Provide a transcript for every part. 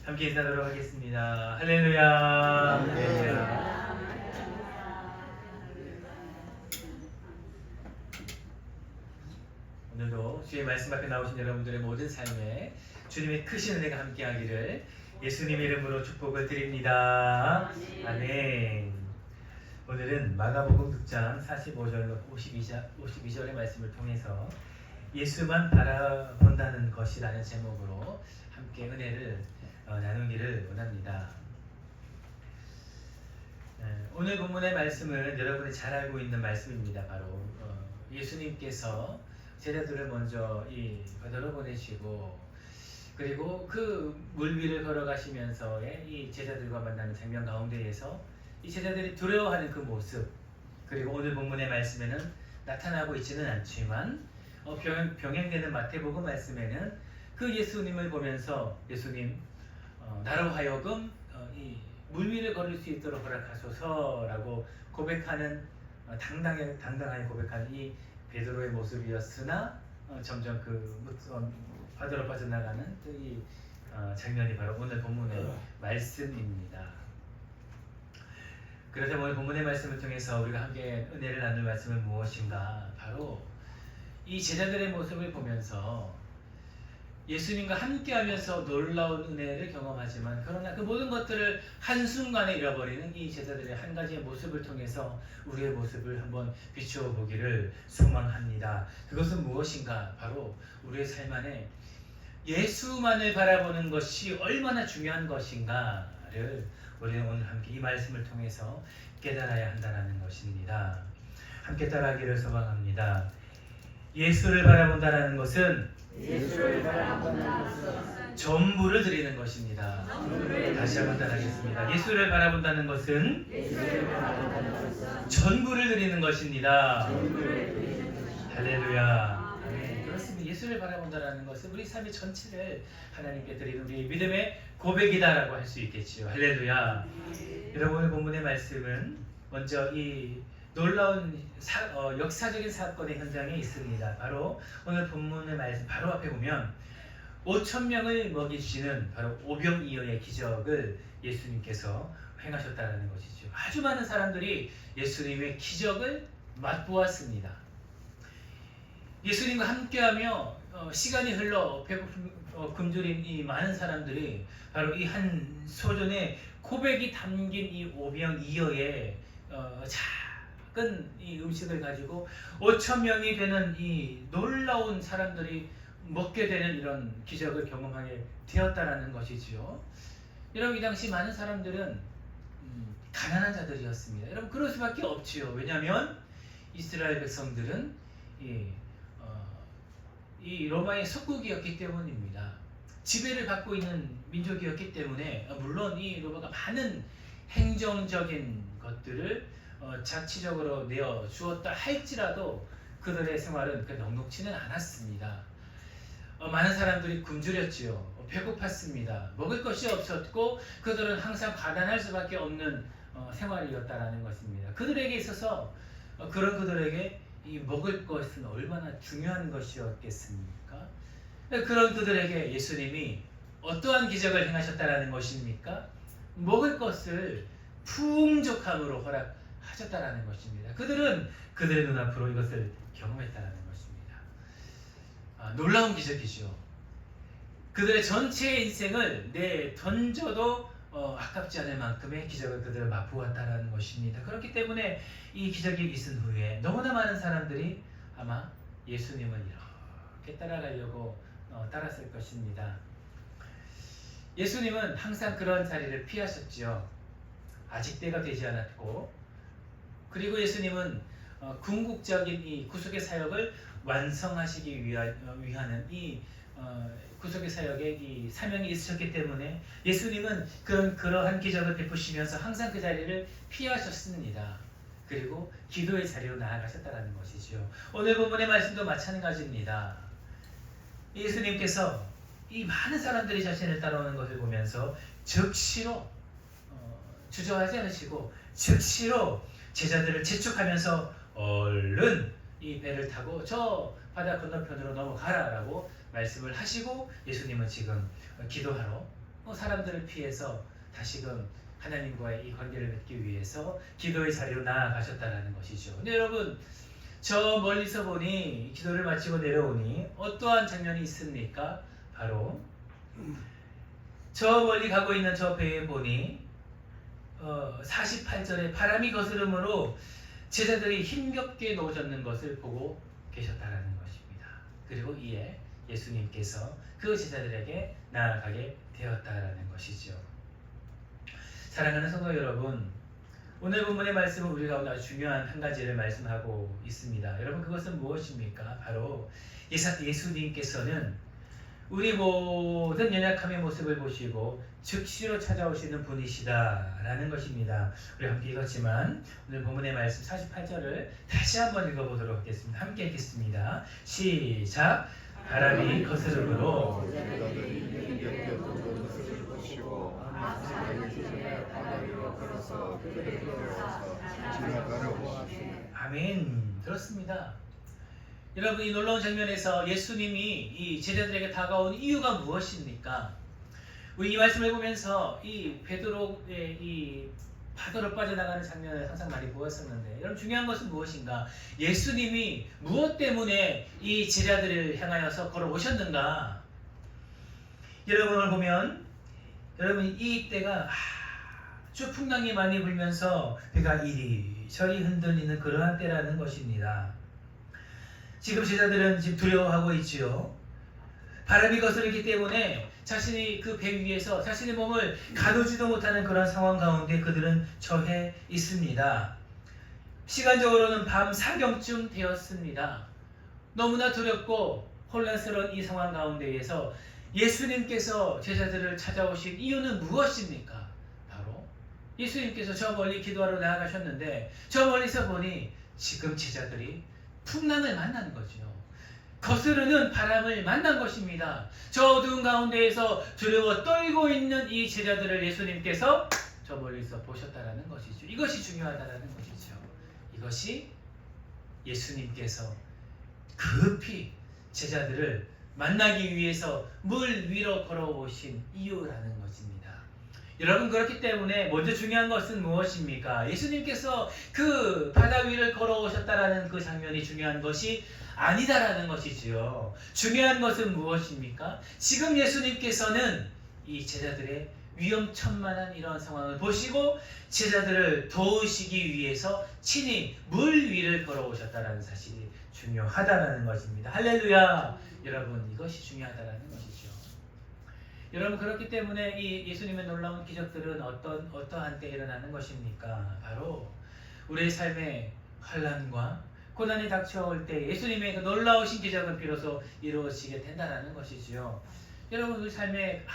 함께 인사하도록 하겠습니다. 할렐루야. 할렐루야. 오늘도 주의 말씀 앞에 나오신 여러분들의 모든 삶에 주님의 크신 은혜가 함께하기를 예수님 이름으로 축복을 드립니다. 아멘. 오늘은 마가복음 6장 45절로 52절의 말씀을 통해서 예수만 바라본다는 것이라는 제목으로 함께 은혜를 나누기를 원합니다. 오늘 본문의 말씀은 여러분이 잘 알고 있는 말씀입니다. 바로 예수님께서 제자들을 먼저 이 바다로 보내시고 그리고 그 물 위를 걸어가시면서의 이 제자들과 만나는 장면 가운데에서 이 제자들이 두려워하는 그 모습, 그리고 오늘 본문의 말씀에는 나타나고 있지는 않지만 병행되는 마태복음 말씀에는 그 예수님을 보면서 예수님 나로 하여금 이 물 위를 걸을 수 있도록 허락하소서라고 고백하는 당당하게 고백하는 이 베드로의 모습이었으나 점점 바다로 빠져나가는 이 장면이 바로 오늘 본문의 말씀입니다. 그래서 오늘 본문의 말씀을 통해서 우리가 함께 은혜를 나눌 말씀은 무엇인가? 바로 이 제자들의 모습을 보면서 예수님과 함께하면서 놀라운 은혜를 경험하지만 그러나 그 모든 것들을 한순간에 잃어버리는 이 제자들의 한 가지의 모습을 통해서 우리의 모습을 한번 비추어 보기를 소망합니다. 그것은 무엇인가? 바로 우리의 삶 안에 예수만을 바라보는 것이 얼마나 중요한 것인가를 우리는 오늘 함께 이 말씀을 통해서 깨달아야 한다는 것입니다. 함께 따라하기를 소망합니다. 예수를 바라본다는 것은 전부를 드리는 것입니다. 다시 한번 따라하겠습니다. 예수를 바라본다는 것은 전부를 드리는 것입니다. 할렐루야. 그렇습니다. 예수를 바라본다는 것은 우리 삶의 전체를 하나님께 드리는 우리 믿음의 고백이다라고 할 수 있겠지요. 할렐루야. 여러분 오늘 본문의 말씀은 먼저 이 놀라운 역사적인 사건의 현장에 있습니다. 바로 오늘 본문의 말씀 바로 앞에 보면 5,000명을 먹이시는 바로 오병이어의 기적을 예수님께서 행하셨다는 것이죠. 아주 많은 사람들이 예수님의 기적을 맛보았습니다. 예수님과 함께하며 시간이 흘러 배고픔 굶주린 이 많은 사람들이 바로 이 한 소전에 고백이 담긴 이 오병이어의 작은 이 음식을 가지고 5,000명이 되는 이 놀라운 사람들이 먹게 되는 이런 기적을 경험하게 되었다라는 것이지요. 여러분 이 당시 많은 사람들은 가난한 자들이었습니다. 여러분 그럴 수밖에 없지요. 왜냐하면 이스라엘 백성들은 이 로마의 속국이었기 때문입니다. 지배를 받고 있는 민족이었기 때문에 물론 이 로마가 많은 행정적인 것들을 자치적으로 내어 주었다 할지라도 그들의 생활은 그렇게 넉넉지는 않았습니다. 많은 사람들이 굶주렸지요. 배고팠습니다. 먹을 것이 없었고 그들은 항상 가난할 수밖에 없는 생활이었다라는 것입니다. 그들에게 있어서 그들에게 이 먹을 것은 얼마나 중요한 것이었겠습니까? 그런 그들에게 예수님이 어떠한 기적을 행하셨다라는 것입니까? 먹을 것을 풍족함으로 허락하셨다라는 것입니다. 그들은 그들의 눈앞으로 이것을 경험했다라는 것입니다. 놀라운 기적이죠. 그들의 전체 인생을 던져도 아깝지 않을 만큼의 기적을 그들은 맛보았다라는 것입니다. 그렇기 때문에 이 기적이 있은 후에 너무나 많은 사람들이 아마 예수님을 이렇게 따라가려고 따랐을 것입니다. 예수님은 항상 그런 자리를 피하셨지요. 아직 때가 되지 않았고, 그리고 예수님은 궁극적인 이 구속의 사역을 완성하시기 위하는 이 구속의 사역에 이 사명이 있으셨기 때문에 예수님은 그러한 기적을 베푸시면서 항상 그 자리를 피하셨습니다. 그리고 기도의 자리로 나아가셨다는 것이죠. 오늘 본문의 말씀도 마찬가지입니다. 예수님께서 이 많은 사람들이 자신을 따라오는 것을 보면서 즉시로 주저하지 않으시고 즉시로 제자들을 재촉하면서 얼른 이 배를 타고 저 바다 건너편으로 넘어가라라고 말씀을 하시고 예수님은 지금 기도하러 사람들을 피해서 다시금 하나님과의 이 관계를 맺기 위해서 기도의 자리로 나아가셨다는 것이죠. 근데 여러분, 저 멀리서 보니, 기도를 마치고 내려오니 어떠한 장면이 있습니까? 바로 저 멀리 가고 있는 저 배에 보니 48절에 바람이 거스름으로 제자들이 힘겹게 놓아졌는 것을 보고 계셨다라는 것입니다. 그리고 이에 예수님께서 그 제자들에게 나아가게 되었다라는 것이죠. 사랑하는 성도 여러분, 오늘 본문의 말씀은 우리 가운데 아주 중요한 한 가지를 말씀하고 있습니다. 여러분, 그것은 무엇입니까? 바로 예수님께서는 우리 모든 연약함의 모습을 보시고 즉시로 찾아오시는 분이시다라는 것입니다. 우리 함께 읽었지만 오늘 본문의 말씀 48절을 다시 한번 읽어보도록 하겠습니다. 함께 읽겠습니다. 시작! 바람이 거스름으로 아멘. 들었습니다. 여러분, 이 놀라운 장면에서 예수님이 이 제자들에게 다가온 이유가 무엇입니까? 우리 이 말씀을 보면서 이 베드로의 이 바다로 빠져나가는 장면을 항상 많이 보았었는데, 여러분, 중요한 것은 무엇인가? 예수님이 무엇 때문에 이 제자들을 향하여서 걸어오셨는가? 여러분을 보면, 여러분, 이 때가 아주 풍랑이 많이 불면서 배가 이리저리 흔들리는 그러한 때라는 것입니다. 지금 제자들은 지금 두려워하고 있지요. 바람이 거스르기 때문에 자신이 그 배 위에서 자신의 몸을 가누지도 못하는 그런 상황 가운데 그들은 처해 있습니다. 시간적으로는 밤 사경쯤 되었습니다. 너무나 두렵고 혼란스러운 이 상황 가운데에서 예수님께서 제자들을 찾아오신 이유는 무엇입니까? 바로 예수님께서 저 멀리 기도하러 나아가셨는데 저 멀리서 보니 지금 제자들이 풍랑을 만난 거죠. 거스르는 바람을 만난 것입니다. 저 어두운 가운데에서 두려워 떨고 있는 이 제자들을 예수님께서 저 멀리서 보셨다라는 것이죠. 이것이 중요하다라는 것이죠. 이것이 예수님께서 급히 제자들을 만나기 위해서 물 위로 걸어오신 이유라는 것입니다. 여러분, 그렇기 때문에 먼저 중요한 것은 무엇입니까? 예수님께서 그 바다 위를 걸어오셨다라는 그 장면이 중요한 것이 아니다라는 것이지요. 중요한 것은 무엇입니까? 지금 예수님께서는 이 제자들의 위험천만한 이러한 상황을 보시고 제자들을 도우시기 위해서 친히 물 위를 걸어오셨다라는 사실이 중요하다라는 것입니다. 할렐루야! 여러분, 이것이 중요하다라는 것이죠. 여러분, 그렇기 때문에 이 예수님의 놀라운 기적들은 어떠한 때 일어나는 것입니까? 바로 우리의 삶에 환난과 고난이 닥쳐올 때 예수님의 그 놀라우신 기적은 비로소 이루어지게 된다는 것이지요. 여러분, 우리 삶에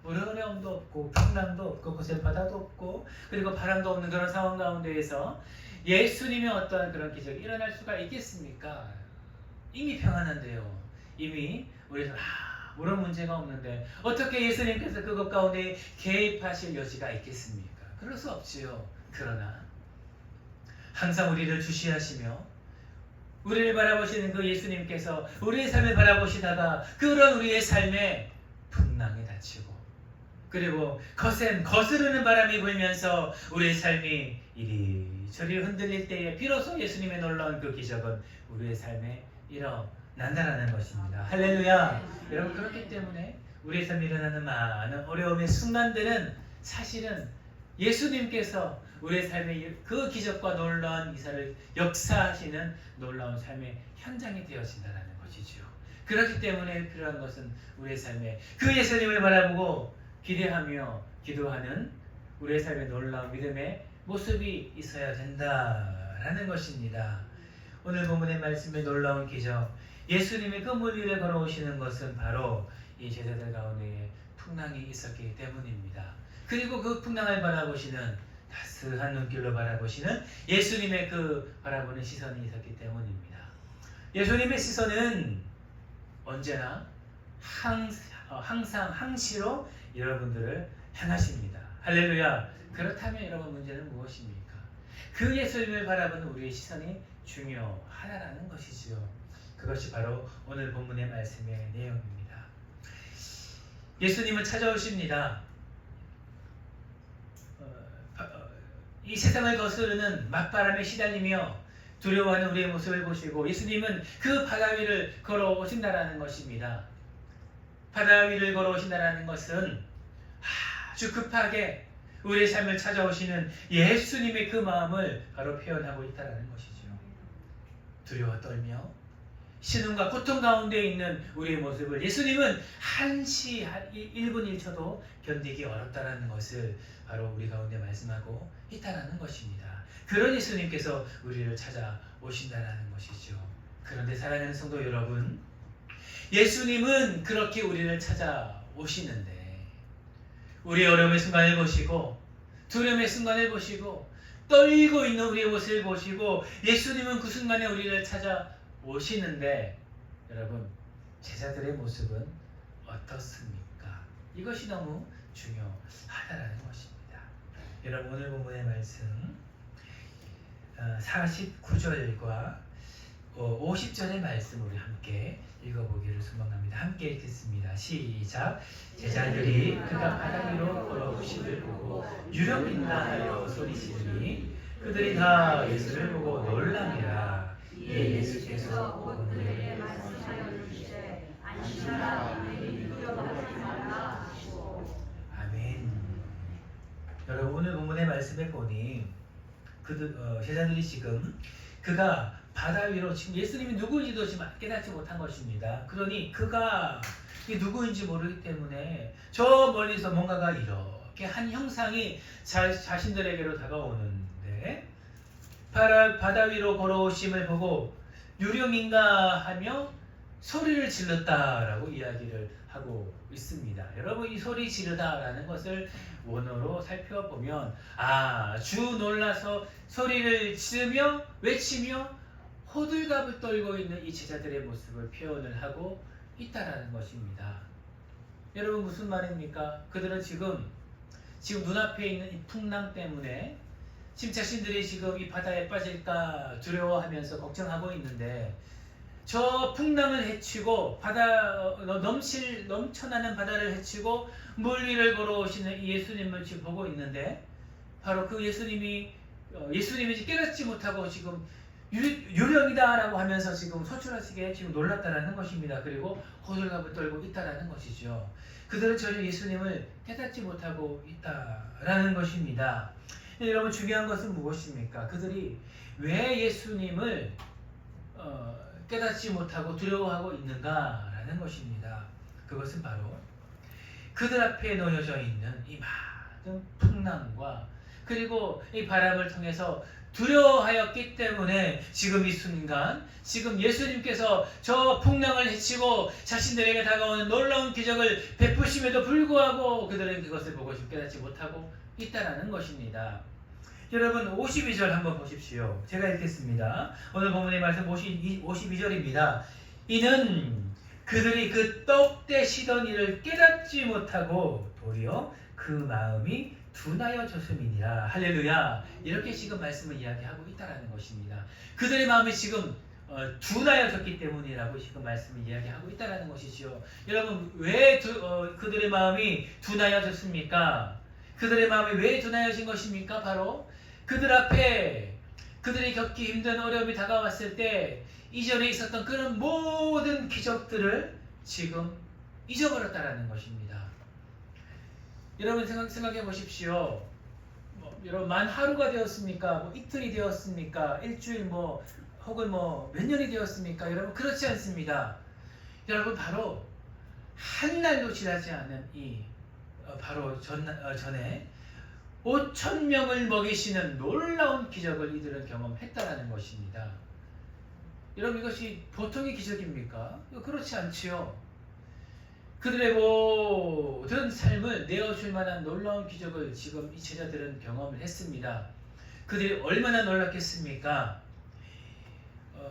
어려움도 없고 풍랑도 없고 곳에 바다도 없고 그리고 바람도 없는 그런 상황 가운데에서 예수님의 어떠한 그런 기적이 일어날 수가 있겠습니까? 이미 평안한데요. 이미 우리는 아무런 문제가 없는데 어떻게 예수님께서 그것 가운데 개입하실 여지가 있겠습니까? 그럴 수 없지요. 그러나 항상 우리를 주시하시며 우리를 바라보시는 그 예수님께서 우리의 삶을 바라보시다가 그런 우리의 삶에 풍랑에 닥치고 그리고 거스르는 바람이 불면서 우리의 삶이 이리저리 흔들릴 때에 비로소 예수님의 놀라운 그 기적은 우리의 삶에 일어난다는 것입니다. 할렐루야! 여러분, 그렇기 때문에 우리의 삶에 일어나는 많은 어려움의 순간들은 사실은 예수님께서 우리의 삶의 그 기적과 놀라운 이사를 역사하시는 놀라운 삶의 현장이 되어진다는 것이죠. 그렇기 때문에 필요한 것은 우리의 삶에 그 예수님을 바라보고 기대하며 기도하는 우리의 삶의 놀라운 믿음의 모습이 있어야 된다라는 것입니다. 오늘 본문의 말씀의 놀라운 기적, 예수님이 그 물 위를 걸어오시는 것은 바로 이 제자들 가운데 풍랑이 있었기 때문입니다. 그리고 그 풍랑을 바라보시는 따스한 눈길로 바라보시는 예수님의 그 바라보는 시선이 있었기 때문입니다. 예수님의 시선은 언제나 항상 항시로 여러분들을 향하십니다. 할렐루야! 그렇다면 여러분, 문제는 무엇입니까? 그 예수님을 바라보는 우리의 시선이 중요하다라는 것이지요. 그것이 바로 오늘 본문의 말씀의 내용입니다. 예수님은 찾아오십니다. 이 세상을 거스르는 맞바람에 시달리며 두려워하는 우리의 모습을 보시고 예수님은 그 바다 위를 걸어오신다라는 것입니다. 바다 위를 걸어오신다라는 것은 아주 급하게 우리의 삶을 찾아오시는 예수님의 그 마음을 바로 표현하고 있다는 것이죠. 두려워 떨며 신음과 고통 가운데 있는 우리의 모습을 예수님은 1분 1초도 견디기 어렵다는 것을 바로 우리 가운데 말씀하고 있다는 것입니다. 그런 예수님께서 우리를 찾아오신다는 것이죠. 그런데 사랑하는 성도 여러분, 예수님은 그렇게 우리를 찾아오시는데 우리의 어려움의 순간을 보시고 두려움의 순간을 보시고 떨고 있는 우리의 모습을 보시고 예수님은 그 순간에 우리를 찾아오시는데 여러분, 제자들의 모습은 어떻습니까? 이것이 너무 중요하다는 것입니다. 여러분, 오늘 본문의 말씀 49절과 50절의 말씀 우리 함께 읽어보기를 소망합니다. 함께 읽겠습니다. 시작. 제자들이 그가 바다 위로 걸어오심을 보고 유령인가 하여 소리치더니 그들이 다 예수를 보고 놀라니라. 이에 예수께서 그들에게 말씀하여 이르시되 안심하라, 너희는 두려워하지 말라 하시고. 아멘. 여러분, 오늘 본문의 말씀에 보니 제자들이 지금 그가 바다 위로, 지금 예수님이 누구인지도 지금 깨닫지 못한 것입니다. 그러니 그가 누구인지 모르기 때문에 저 멀리서 뭔가가 이렇게 한 형상이 자신들에게로 다가오는데 바다 위로 걸어오심을 보고 유령인가 하며 소리를 질렀다라고 이야기를 하고 있습니다. 여러분, 이 소리 지르다라는 것을 원어로 살펴보면 아주 놀라서 소리를 지르며 외치며 호들갑을 떨고 있는 이 제자들의 모습을 표현을 하고 있다라는 것입니다. 여러분, 무슨 말입니까? 그들은 지금 눈앞에 있는 이 풍랑 때문에 지금 자신들이 지금 이 바다에 빠질까 두려워하면서 걱정하고 있는데 저 풍랑을 헤치고 넘쳐나는 바다를 헤치고 물 위를 걸어오시는 이 예수님을 지금 보고 있는데 바로 그 예수님이 깨닫지 못하고 지금 유령이다라고 하면서 지금 소출하시게 지금 놀랐다라는 것입니다. 그리고 호들갑을 떨고 있다라는 것이죠. 그들은 전혀 예수님을 깨닫지 못하고 있다라는 것입니다. 여러분, 중요한 것은 무엇입니까? 그들이 왜 예수님을 깨닫지 못하고 두려워하고 있는가라는 것입니다. 그것은 바로 그들 앞에 놓여져 있는 이 많은 풍랑과 그리고 이 바람을 통해서 두려워하였기 때문에 지금 이 순간 지금 예수님께서 저 풍랑을 헤치고 자신들에게 다가오는 놀라운 기적을 베푸심에도 불구하고 그들은 그것을 보고 깨닫지 못하고 있다라는 것입니다. 여러분, 52절 한번 보십시오. 제가 읽겠습니다. 오늘 본문의 말씀 52절입니다. 이는 그들이 그 떡대시던 일을 깨닫지 못하고 도리어 그 마음이 둔하여졌음이니라. 할렐루야. 이렇게 지금 말씀을 이야기하고 있다는 것입니다. 그들의 마음이 지금 둔하여졌기 때문이라고 지금 말씀을 이야기하고 있다는 것이죠. 여러분, 왜 그들의 마음이 둔하여졌습니까? 그들의 마음이 왜 둔하여진 것입니까? 바로 그들 앞에 그들이 겪기 힘든 어려움이 다가왔을 때 이전에 있었던 그런 모든 기적들을 지금 잊어버렸다는 것입니다. 여러분, 생각해 보십시오. 여러분, 만 하루가 되었습니까? 이틀이 되었습니까? 일주일 혹은 몇 년이 되었습니까? 여러분, 그렇지 않습니다. 여러분, 바로 한 날도 지나지 않은 바로 전에 5,000명을 먹이시는 놀라운 기적을 이들은 경험했다라는 것입니다. 여러분, 이것이 보통의 기적입니까? 그렇지 않지요. 그들의 모든 삶을 내어줄 만한 놀라운 기적을 지금 이 제자들은 경험을 했습니다. 그들이 얼마나 놀랐겠습니까?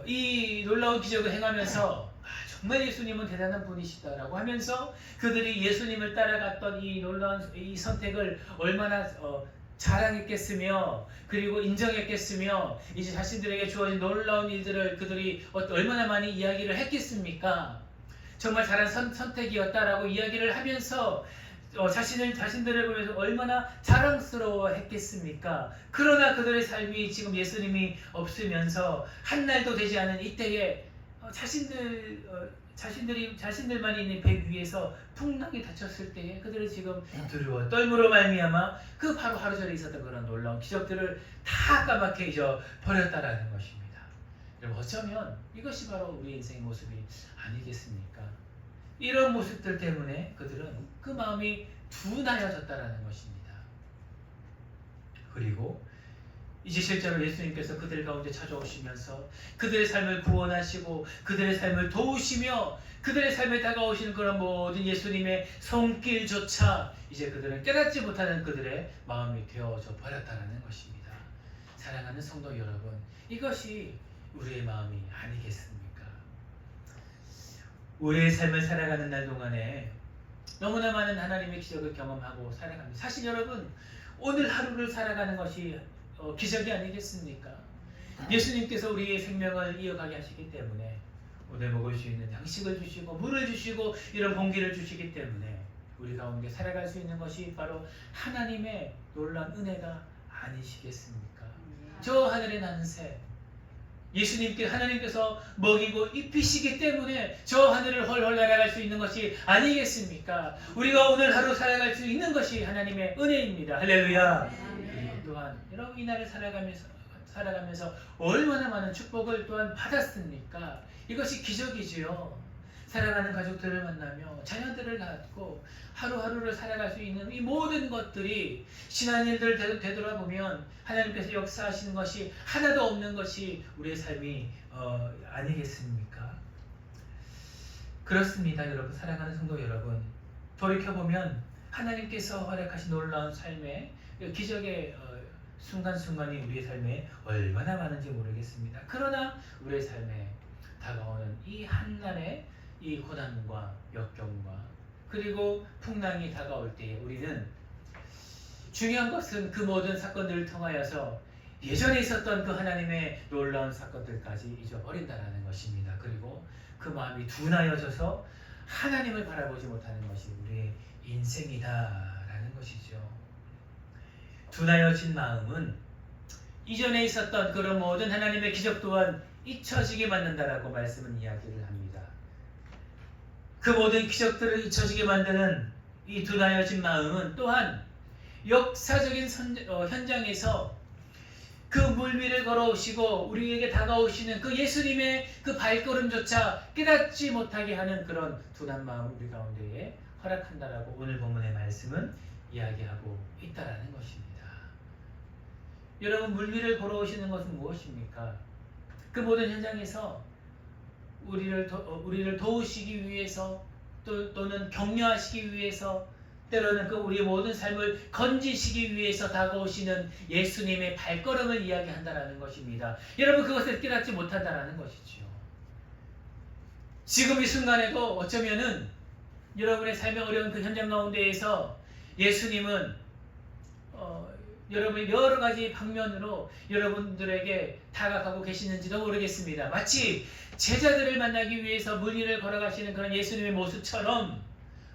이 놀라운 기적을 행하면서 정말 예수님은 대단한 분이시다라고 하면서 그들이 예수님을 따라갔던 이 놀라운 이 선택을 얼마나 자랑했겠으며 그리고 인정했겠으며 이제 자신들에게 주어진 놀라운 일들을 그들이 얼마나 많이 이야기를 했겠습니까? 정말 잘한 선택이었다라고 이야기를 하면서 자신들을 보면서 얼마나 자랑스러워 했겠습니까? 그러나 그들의 삶이 지금 예수님이 없으면서 한 날도 되지 않은 이때에 자신들만이 있는 배 위에서 풍랑이 닥쳤을 때에 그들은 지금 두려워 떨므로 말미암아 그 바로 하루 전에 있었던 그런 놀라운 기적들을 다 까맣게 잊어버렸다라는 것입니다. 여러분, 어쩌면 이것이 바로 우리 인생의 모습이 아니겠습니까? 이런 모습들 때문에 그들은 그 마음이 둔하여졌다라는 것입니다. 그리고 이제 실제로 예수님께서 그들 가운데 찾아오시면서 그들의 삶을 구원하시고 그들의 삶을 도우시며 그들의 삶에 다가오시는 그런 모든 예수님의 손길조차 이제 그들은 깨닫지 못하는 그들의 마음이 되어져 버렸다는 것입니다. 사랑하는 성도 여러분, 이것이 우리의 마음이 아니겠습니까? 우리의 삶을 살아가는 날 동안에 너무나 많은 하나님의 기적을 경험하고 살아갑니다. 사실 여러분, 오늘 하루를 살아가는 것이 기적이 아니겠습니까? 예수님께서 우리의 생명을 이어가게 하시기 때문에 오늘 먹을 수 있는 양식을 주시고 물을 주시고 이런 공기를 주시기 때문에 우리 가운데 살아갈 수 있는 것이 바로 하나님의 놀라운 은혜가 아니시겠습니까? 저 하늘에 나는 새, 하나님께서 먹이고 입히시기 때문에 저 하늘을 헐헐 날아갈 수 있는 것이 아니겠습니까? 우리가 오늘 하루 살아갈 수 있는 것이 하나님의 은혜입니다. 할렐루야. 그리고 또한 여러분, 이 날을 살아가면서 얼마나 많은 축복을 또한 받았습니까? 이것이 기적이지요. 사랑하는 가족들을 만나며 자녀들을 갖고 하루하루를 살아갈 수 있는 이 모든 것들이 지난 일들 되돌아보면 하나님께서 역사하시는 것이 하나도 없는 것이 우리의 삶이 아니겠습니까? 그렇습니다. 여러분, 사랑하는 성도 여러분, 돌이켜보면 하나님께서 허락하신 놀라운 삶의 기적의 순간순간이 우리의 삶에 얼마나 많은지 모르겠습니다. 그러나 우리의 삶에 다가오는 이 한날의 이 고난과 역경과 그리고 풍랑이 다가올 때에 우리는 중요한 것은 그 모든 사건들을 통하여서 예전에 있었던 그 하나님의 놀라운 사건들까지 잊어버린다는 것입니다. 그리고 그 마음이 둔하여져서 하나님을 바라보지 못하는 것이 우리의 인생이다라는 것이죠. 둔하여진 마음은 이전에 있었던 그런 모든 하나님의 기적 또한 잊혀지게 만든다라고 말씀은 이야기를 합니다. 그 모든 기적들을 잊혀지게 만드는 이 둔하여진 마음은 또한 역사적인 현장에서 그 물 위를 걸어오시고 우리에게 다가오시는 그 예수님의 그 발걸음조차 깨닫지 못하게 하는 그런 둔한 마음을 우리 가운데에 허락한다라고 오늘 본문의 말씀은 이야기하고 있다라는 것입니다. 여러분, 물 위를 걸어오시는 것은 무엇입니까? 그 모든 현장에서 우리를 도우시기 위해서 또는 격려하시기 위해서 때로는 그 우리의 모든 삶을 건지시기 위해서 다가오시는 예수님의 발걸음을 이야기한다라는 것입니다. 여러분, 그것을 깨닫지 못한다라는 것이죠. 지금 이 순간에도 어쩌면은 여러분의 삶의 어려운 그 현장 가운데에서 예수님은 여러분의 여러 가지 방면으로 여러분들에게 다가가고 계시는지도 모르겠습니다. 마치 제자들을 만나기 위해서 물 위를 걸어가시는 그런 예수님의 모습처럼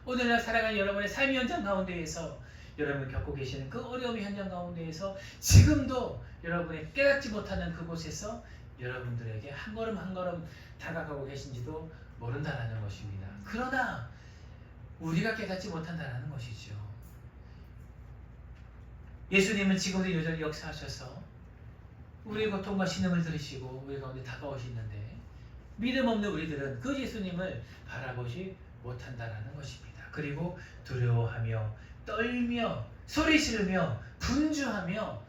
오늘날 살아가는 여러분의 삶의 현장 가운데에서 여러분이 겪고 계시는 그 어려움의 현장 가운데에서 지금도 여러분이 깨닫지 못하는 그곳에서 여러분들에게 한 걸음 한 걸음 다가가고 계신지도 모른다는 것입니다. 그러나 우리가 깨닫지 못한다는 것이죠. 예수님은 지금도 여전히 역사하셔서 우리의 고통과 신음을 들으시고 우리 가운데 다가오시는데 믿음 없는 우리들은 그 예수님을 바라보지 못한다는 것입니다. 그리고 두려워하며 떨며 소리 지르며 분주하며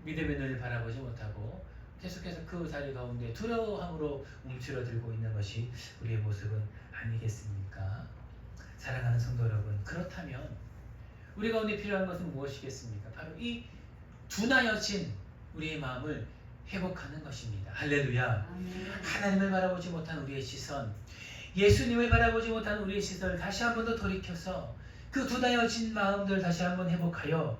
믿음의 눈을 바라보지 못하고 계속해서 그 자리 가운데 두려워함으로 움츠러들고 있는 것이 우리의 모습은 아니겠습니까? 사랑하는 성도 여러분, 그렇다면 우리 가운데 필요한 것은 무엇이겠습니까? 바로 이 둔하여진 우리의 마음을 회복하는 것입니다. 할렐루야. 하나님을 바라보지 못한 우리의 시선, 예수님을 바라보지 못한 우리의 시선을 다시 한 번 더 돌이켜서 그 둔하여진 마음들 다시 한 번 회복하여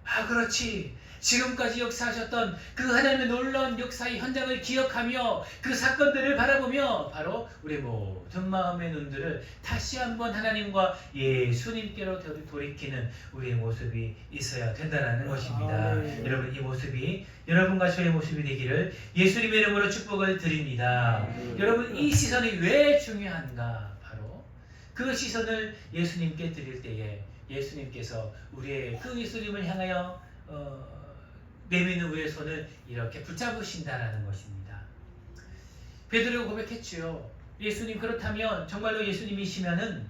아, 그렇지. 지금까지 역사하셨던 그 하나님의 놀라운 역사의 현장을 기억하며 그 사건들을 바라보며 바로 우리 모든 마음의 눈들을 다시 한번 하나님과 예수님께로 돌이키는 우리의 모습이 있어야 된다는 것입니다. 여러분, 이 모습이 여러분과 저의 모습이 되기를 예수님의 이름으로 축복을 드립니다. 여러분, 이 시선이 왜 중요한가? 바로 그 시선을 예수님께 드릴 때에 예수님께서 우리의 그 예수님을 향하여 내미는 우리의 손을 이렇게 붙잡으신다라는 것입니다. 베드로가 고백했지요. 예수님, 그렇다면 정말로 예수님이시면은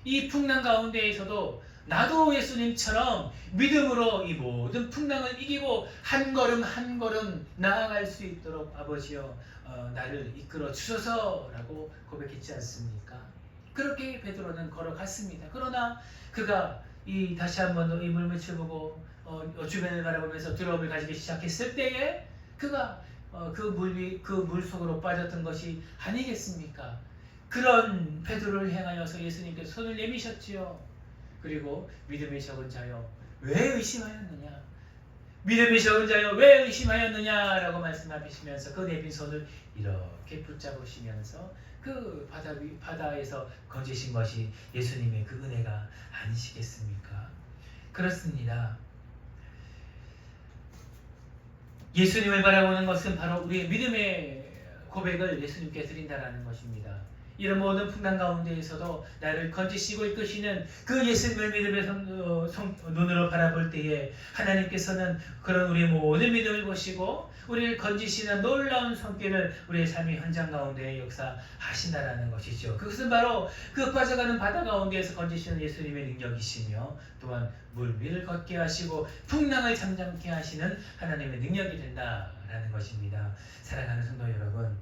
이 풍랑 가운데에서도 나도 예수님처럼 믿음으로 이 모든 풍랑을 이기고 한 걸음 한 걸음 나아갈 수 있도록 아버지여 나를 이끌어 주소서라고 고백했지 않습니까? 그렇게 베드로는 걸어갔습니다. 그러나 그가 다시 한번 이 물밑을 보고 주변을 바라보면서 두려움을 가지기 시작했을 때에 그가 그 물 속으로 빠졌던 것이 아니겠습니까? 그런 베드로를 향하여서 예수님께서 손을 내미셨지요. 그리고 믿음이 적은 자여 왜 의심하였느냐? 믿음이 적은 자여 왜 의심하였느냐라고 말씀하시면서 그 내민 손을 이렇게 붙잡으시면서 그 바다에서 건지신 것이 예수님의 그 은혜가 아니시겠습니까? 그렇습니다. 예수님을 바라보는 것은 바로 우리의 믿음의 고백을 예수님께 드린다라는 것입니다. 이런 모든 풍랑 가운데에서도 나를 건지시고 이끄시는 그 예수님을 믿음의 눈으로 바라볼 때에 하나님께서는 그런 우리의 모든 믿음을 보시고 우리를 건지시는 놀라운 손길을 우리의 삶의 현장 가운데 역사하신다라는 것이죠. 그것은 바로 그 빠져가는 바다 가운데에서 건지시는 예수님의 능력이시며 또한 물 위를 걷게 하시고 풍랑을 잠잠케 하시는 하나님의 능력이 된다라는 것입니다. 사랑하는 성도 여러분,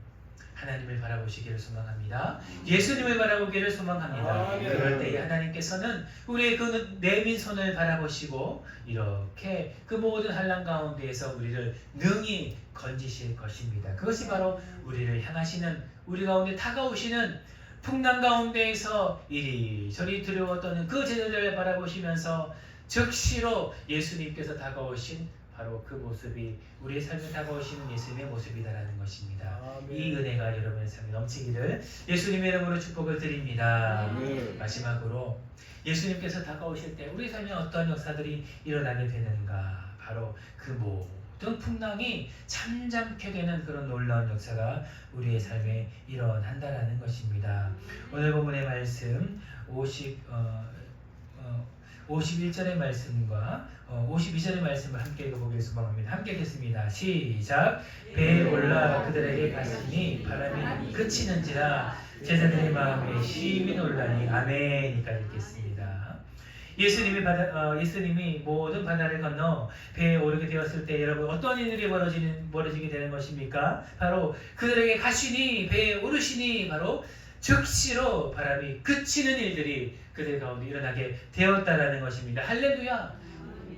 하나님을 바라보시기를 소망합니다. 예수님을 바라보기를 소망합니다. 그럴 때에 하나님께서는 우리의 그 내민 손을 바라보시고 이렇게 그 모든 환난 가운데에서 우리를 능히 건지실 것입니다. 그것이 바로 우리를 향하시는, 우리 가운데 다가오시는 풍랑 가운데에서 이리저리 두려웠던 그 제자들을 바라보시면서 즉시로 예수님께서 다가오신 바로 그 모습이 우리의 삶에 다가오시는 예수님의 모습이다라는 것입니다. 아멘. 이 은혜가 여러분의 삶에 넘치기를 예수님의 이름으로 축복을 드립니다. 아멘. 마지막으로 예수님께서 다가오실 때 우리 삶에 어떤 역사들이 일어나게 되는가? 바로 그 모든 풍랑이 잠잠케 되는 그런 놀라운 역사가 우리의 삶에 일어난다라는 것입니다. 오늘 본문의 말씀 51절의 말씀과 52절의 말씀을 함께 읽어보기를 소망합니다. 함께 읽겠습니다. 시작. 배에 올라 그들에게 갔으니 바람이 그치는지라 제자들의 마음에 심히 놀라니. 아멘이까 읽겠습니다. 예수님이 모든 바다를 건너 배에 오르게 되었을 때 여러분 어떤 일들이 벌어지게 되는 것입니까? 바로 그들에게 가시니 배에 오르시니 바로 즉시로 바람이 그치는 일들이 그들 가운데 일어나게 되었다라는 것입니다. 할렐루야!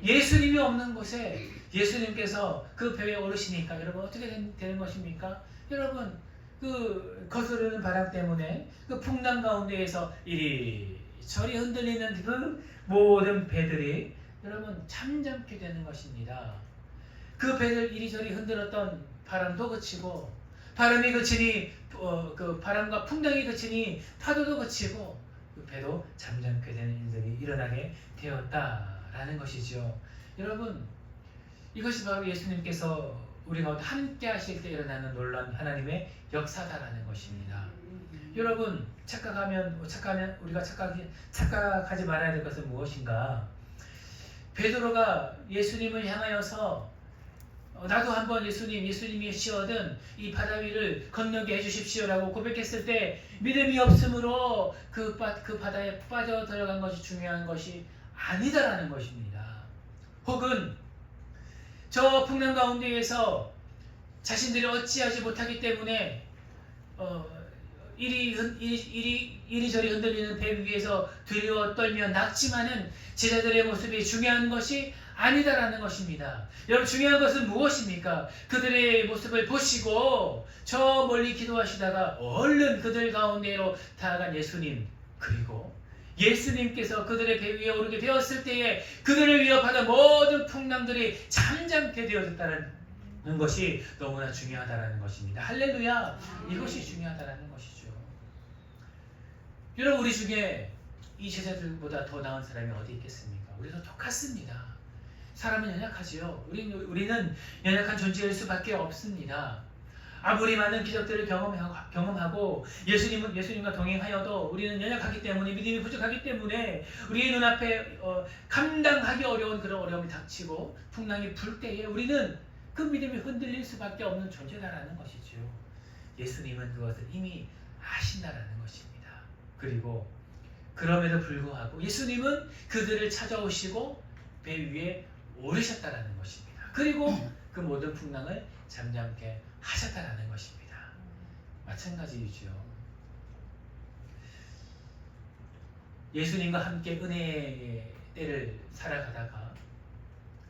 예수님이 없는 곳에 예수님께서 그 배에 오르시니까 여러분 어떻게 되는 것입니까? 여러분 그 거스르는 바람 때문에 그 풍랑 가운데에서 이리저리 흔들리는 그 모든 배들이 여러분 잠잠게 되는 것입니다. 그 배를 이리저리 흔들었던 바람도 그치고 바람이 그치니 그 바람과 풍랑이 그치니 파도도 그치고 그 배도 잠잠게 되는 일들이 일어나게 되었다라는 것이죠. 여러분 이것이 바로 예수님께서 우리 가운데 함께 하실 때 일어나는 놀라운 하나님의 역사다라는 것입니다. 여러분 우리가 착각하지 말아야 될 것은 무엇인가? 베드로가 예수님을 향하여서 나도 한번 예수님이시거든 이 바다 위를 건너게 해주십시오라고 고백했을 때 믿음이 없으므로 그 바다에 빠져 들어간 것이 중요한 것이 아니다라는 것입니다. 혹은 저 풍랑 가운데에서 자신들이 어찌하지 못하기 때문에 이리저리 흔들리는 배 위에서 두려워 떨며 낙심하는 제자들의 모습이 중요한 것이 아니다라는 것입니다. 여러분 중요한 것은 무엇입니까? 그들의 모습을 보시고 저 멀리 기도하시다가 얼른 그들 가운데로 다가간 예수님, 그리고 예수님께서 그들의 배 위에 오르게 되었을 때에 그들을 위협하는 모든 풍랑들이 잠잠게 되어졌다는 것이 너무나 중요하다는 것입니다. 할렐루야! 이것이 중요하다는 것이죠. 여러분, 우리 중에 이 제자들보다 더 나은 사람이 어디 있겠습니까? 우리도 똑같습니다. 사람은 연약하지요. 우리는 연약한 존재일 수밖에 없습니다. 아무리 많은 기적들을 경험하고 예수님과 동행하여도 우리는 연약하기 때문에, 믿음이 부족하기 때문에 우리의 눈앞에 감당하기 어려운 그런 어려움이 닥치고 풍랑이 불 때에 우리는 그 믿음이 흔들릴 수밖에 없는 존재다라는 것이죠. 예수님은 그것을 이미 아신다라는 것입니다. 그리고 그럼에도 불구하고 예수님은 그들을 찾아오시고 배 위에 오르셨다라는 것입니다. 그리고 그 모든 풍랑을 잠잠게 하셨다라는 것입니다. 마찬가지이죠. 예수님과 함께 은혜의 때를 살아가다가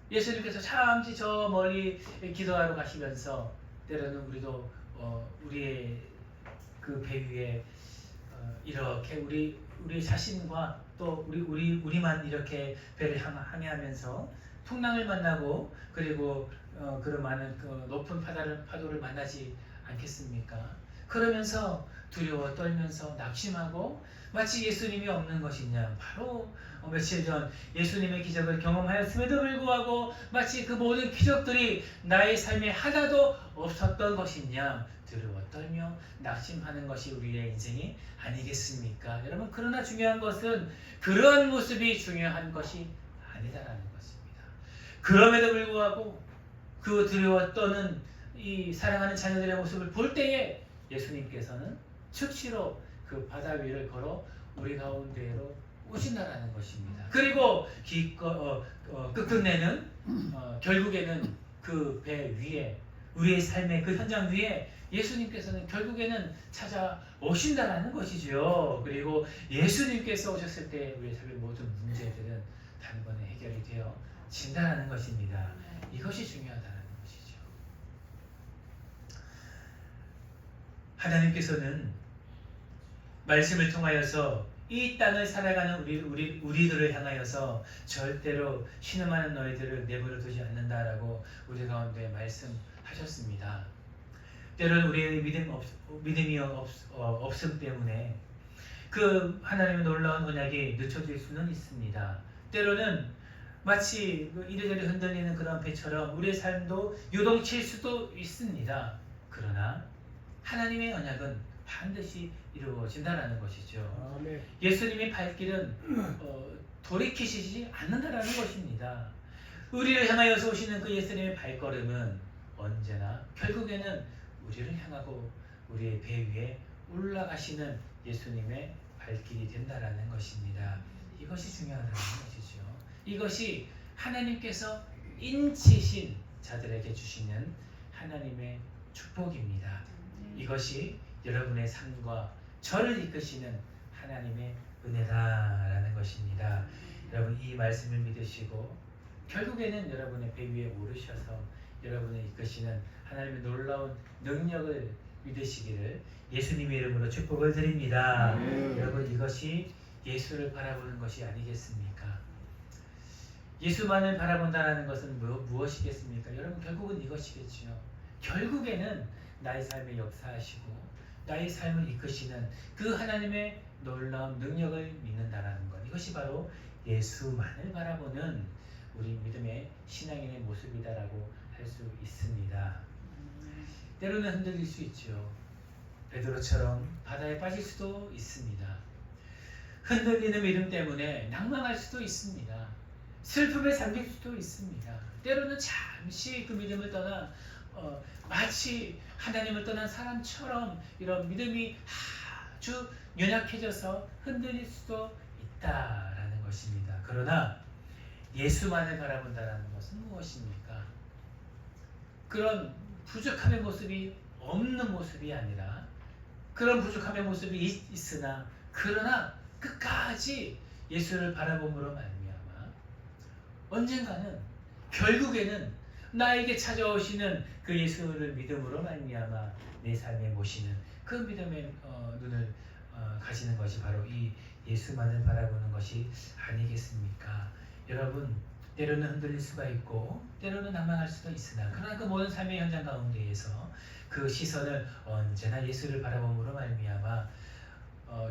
예수님께서 잠시 저 멀리 기도하러 가시면서 때로는 우리도 우리의 그 배 위에 이렇게 우리 자신과 또 우리만 이렇게 배를 항해하면서 풍랑을 만나고 그리고 그런 많은 그 높은 파도를 만나지 않겠습니까? 그러면서 두려워 떨면서 낙심하고 마치 예수님이 없는 것이냐. 바로 며칠 전 예수님의 기적을 경험하였음에도 불구하고 마치 그 모든 기적들이 나의 삶에 하나도 없었던 것이냐. 두려워 떨며 낙심하는 것이 우리의 인생이 아니겠습니까? 여러분, 그러나 중요한 것은 그런 모습이 중요한 것이 아니다라는 것입니다. 그럼에도 불구하고 그 두려워 떠는 이 사랑하는 자녀들의 모습을 볼 때에 예수님께서는 즉시로 그 바다 위를 걸어 우리 가운데로 오신다라는 것입니다. 그리고 끝끝내는 결국에는 그 배 위에 우리의 삶의 그 현장 위에 예수님께서는 결국에는 찾아오신다라는 것이죠. 그리고 예수님께서 오셨을 때 우리의 삶의 모든 문제들은 단번에 해결이 되어 진다라는 것입니다. 이것이 중요하다는 것이죠. 하나님께서는 말씀을 통하여서 이 땅을 살아가는 우리들을 향하여서 절대로 신음하는 너희들을 내버려 두지 않는다라고 우리 가운데 말씀하셨습니다. 때로는 우리의 믿음이 없음 때문에 그 하나님의 놀라운 언약이 늦춰질 수는 있습니다. 때로는 마치 이래저래 흔들리는 그런 배처럼 우리의 삶도 요동칠 수도 있습니다. 그러나 하나님의 언약은 반드시 이루어진다라는 것이죠. 아멘. 예수님의 발길은 돌이키시지 않는다라는 것입니다. 우리를 향하여서 오시는 그 예수님의 발걸음은 언제나 결국에는 우리를 향하고 우리의 배 위에 올라가시는 예수님의 발길이 된다라는 것입니다. 이것이 중요하다는 것이죠. 이것이 하나님께서 인치신 자들에게 주시는 하나님의 축복입니다. 이것이 여러분의 삶과 저를 이끄시는 하나님의 은혜다라는 것입니다. 여러분, 이 말씀을 믿으시고 결국에는 여러분의 배 위에 오르셔서 여러분을 이끄시는 하나님의 놀라운 능력을 믿으시기를 예수님의 이름으로 축복을 드립니다. 여러분, 이것이 예수를 바라보는 것이 아니겠습니까? 예수만을 바라본다는 것은 무엇이겠습니까? 여러분, 결국은 이것이겠죠. 결국에는 나의 삶에 역사하시고 나의 삶을 이끄시는 그 하나님의 놀라운 능력을 믿는다는 것. 이것이 바로 예수만을 바라보는 우리 믿음의 신앙인의 모습이다라고 할 수 있습니다. 때로는 흔들릴 수 있죠. 베드로처럼 바다에 빠질 수도 있습니다. 흔들리는 믿음 때문에 낭망할 수도 있습니다. 슬픔에 잠길 수도 있습니다. 때로는 잠시 그 믿음을 떠나 마치 하나님을 떠난 사람처럼 이런 믿음이 아주 연약해져서 흔들릴 수도 있다라는 것입니다. 그러나 예수만을 바라본다는 것은 무엇입니까? 그런 부족함의 모습이 없는 모습이 아니라 그런 부족함의 모습이 있으나 그러나 끝까지 예수를 바라봄으로 말미암아 언젠가는 결국에는 나에게 찾아오시는 그 예수를 믿음으로 말미암아 내 삶에 모시는 그 믿음의 눈을 가지는 것이 바로 이 예수만을 바라보는 것이 아니겠습니까? 여러분, 때로는 흔들릴 수가 있고 때로는 난망할 수도 있으나 그러나 그 모든 삶의 현장 가운데에서 그 시선을 언제나 예수를 바라봄으로 말미암아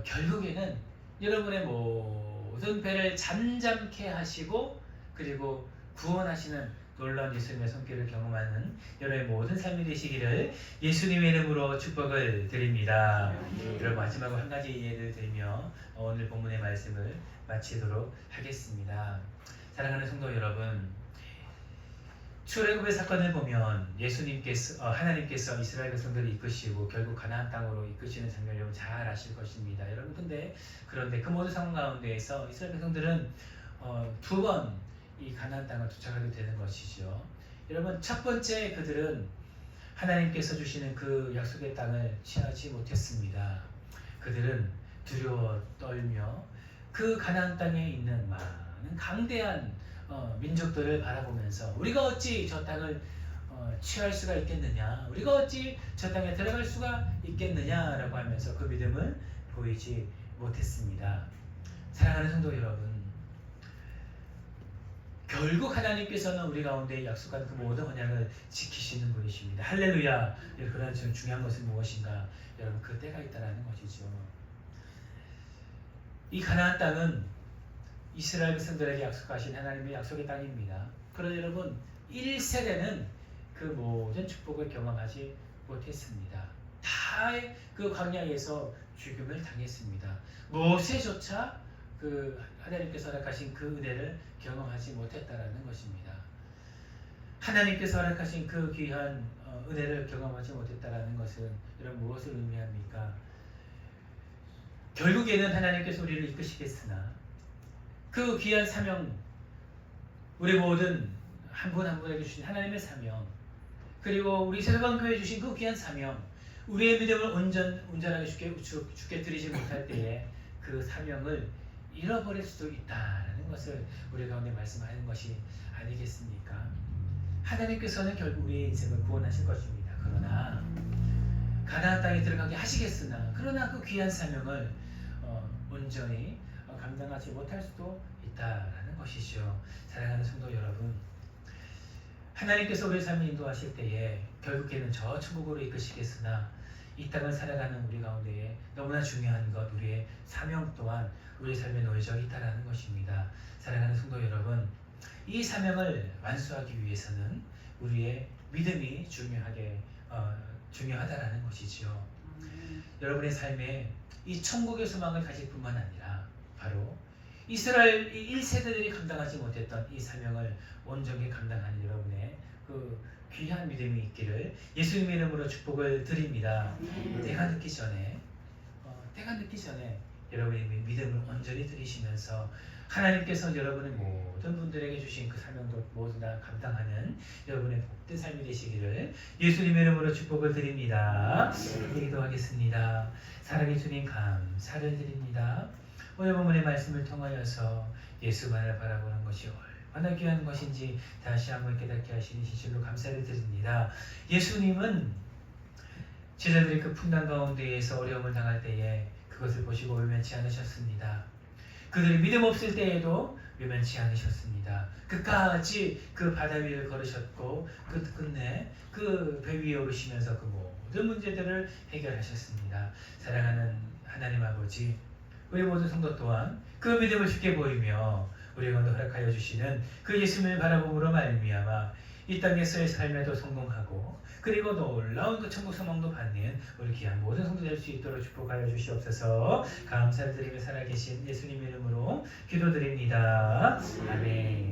결국에는 여러분의 모든 배를 잠잠케 하시고 그리고 구원하시는 놀라운 예수님의 손길을 경험하는 여러분의 모든 삶이 되시기를 예수님의 이름으로 축복을 드립니다. 여러분, 마지막으로 한 가지 예를 들며 오늘 본문의 말씀을 마치도록 하겠습니다. 사랑하는 성도 여러분, 출애굽의 사건을 보면 하나님께서 이스라엘 백성들을 이끄시고 결국 가나안 땅으로 이끄시는 장면을 여러분 잘 아실 것입니다. 여러분, 그런데 그 모든 상황 가운데에서 이스라엘 백성들은 두 번 이 가나안 땅을 도착하게 되는 것이죠. 여러분, 첫 번째 그들은 하나님께서 주시는 그 약속의 땅을 취하지 못했습니다. 그들은 두려워 떨며 그 가나안 땅에 있는 많은 강대한 민족들을 바라보면서 우리가 어찌 저 땅을 취할 수가 있겠느냐, 우리가 어찌 저 땅에 들어갈 수가 있겠느냐라고 하면서 그 믿음을 보이지 못했습니다. 사랑하는 성도 여러분, 결국 하나님께서는 우리 가운데 약속한 그 모든 언약을 지키시는 분이십니다. 할렐루야. 그러나 지금 중요한 것은 무엇인가? 여러분, 그 때가 있다라는 것이죠. 이 가나안 땅은 이스라엘 백성들에게 약속하신 하나님의 약속의 땅입니다. 그러나 여러분, 1세대는 그 모든 축복을 경험하지 못했습니다. 다 그 광야에서 죽음을 당했습니다. 모세조차 그 하나님께서 허락하신 그 은혜를 경험하지 못했다라는 것입니다. 하나님께서 허락하신 그 귀한 은혜를 경험하지 못했다라는 것은 여러분 무엇을 의미합니까? 결국에는 하나님께서 우리를 이끄시겠으나 그 귀한 사명, 우리 모든 한 분 한 분에게 주신 하나님의 사명, 그리고 우리 세상교회에 주신 그 귀한 사명, 우리의 믿음을 온전하게 주께 드리지 못할 때에 그 사명을 잃어버릴 수도 있다는 것을 우리 가운데 말씀하는 것이 아니겠습니까? 하나님께서는 결국 우리의 인생을 구원하실 것입니다. 그러나 가나안 땅에 들어가게 하시겠으나 그러나 그 귀한 사명을 온전히 감당하지 못할 수도 있다라는 것이죠. 사랑하는 성도 여러분, 하나님께서 우리의 삶을 인도하실 때에 결국에는 저 천국으로 이끄시겠으나 이 땅을 살아가는 우리 가운데에 너무나 중요한 것, 우리의 사명 또한 우리의 삶에 놓여져 있다는 것입니다. 사랑하는 성도 여러분, 이 사명을 완수하기 위해서는 우리의 믿음이 중요하다라는 것이죠. 여러분의 삶에 이 천국의 소망을 가질 뿐만 아니라 바로 이스라엘 1세대들이 감당하지 못했던 이 사명을 온전히 감당하는 여러분의 그 귀한 믿음이 있기를 예수님의 이름으로 축복을 드립니다. 때가 늦기 전에 여러분의 믿음을 온전히 드리시면서 하나님께서 여러분의 모든 분들에게 주신 그 사명도 모두 다 감당하는 여러분의 복된 삶이 되시기를 예수님의 이름으로 축복을 드립니다. 기도하겠습니다. 사랑의 주님, 감사를 드립니다. 오늘 본문의 말씀을 통하여서 예수만을 바라보는 것이 얼마나 귀한 것인지 다시 한번 깨닫게 하시니 진실로 감사를 드립니다. 예수님은 제자들이 그 풍랑 가운데에서 어려움을 당할 때에 그것을 보시고 외면치 않으셨습니다. 그들이 믿음 없을 때에도 외면치 않으셨습니다. 끝까지 그 바다 위를 걸으셨고 끝내 그 배 위에 오르시면서 그 모든 문제들을 해결하셨습니다. 사랑하는 하나님 아버지, 우리 모든 성도 또한 그 믿음을 쉽게 보이며 우리 가운데 허락하여 주시는 그 예수님을 바라봄으로 말미암아 이 땅에서의 삶에도 성공하고 그리고 놀라운 그 천국 소망도 받는 우리 귀한 모든 성도 될 수 있도록 축복하여 주시옵소서. 감사를 드리며 살아계신 예수님 이름으로 기도드립니다. 아멘.